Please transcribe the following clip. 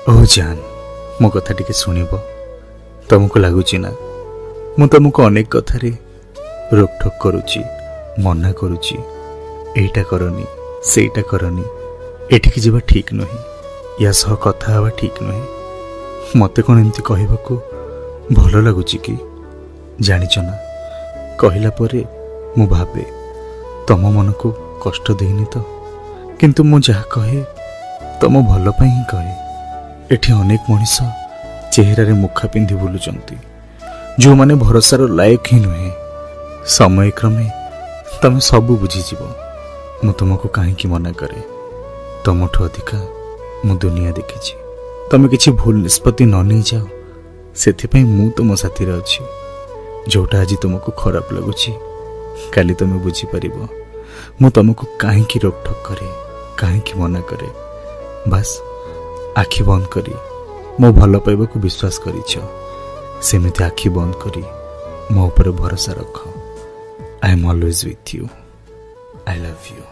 ओ जान मो कथा टिके सुनिबो तुमको लगुची ना मु तुमको अनेक कथारे रोकठोक करुची मना करुची एटा करनी सेटा करनी एठिक जीवा ठीक नुहे या सह कथा हवा ठीक नुहे मते कौन एमती कहबाकू भल लगुची कि जानिच ना कहला परे मु भाबे तम मन को कष्ट देनी तो किंतु मु जहा कहे तम भल पाई ही कहे एठी अनेक मनीष चेहरा रे मुखा पिंधि बुलुचंती जो माने भरोसार लायक ही नुहे समय क्रमे तमे सबू बुझीजीव मु तुमको कहीं मना करे तुमठू अधिका मु दुनिया देखी तमे किछि भूल निष्पत्ति न नहीं जाओ से मु तुम साथी अच्छी जोटा आज तुमको खराब लगुच काली तुम बुझीपर मु तुमको कहीं रोकठोक करे कहीं मना करे बस आखि बंद करी मो भल पाइबा को विश्वास करिछ सेमिति आखि बंद करी मो ऊपर भरोसा रख I am always with you I love you.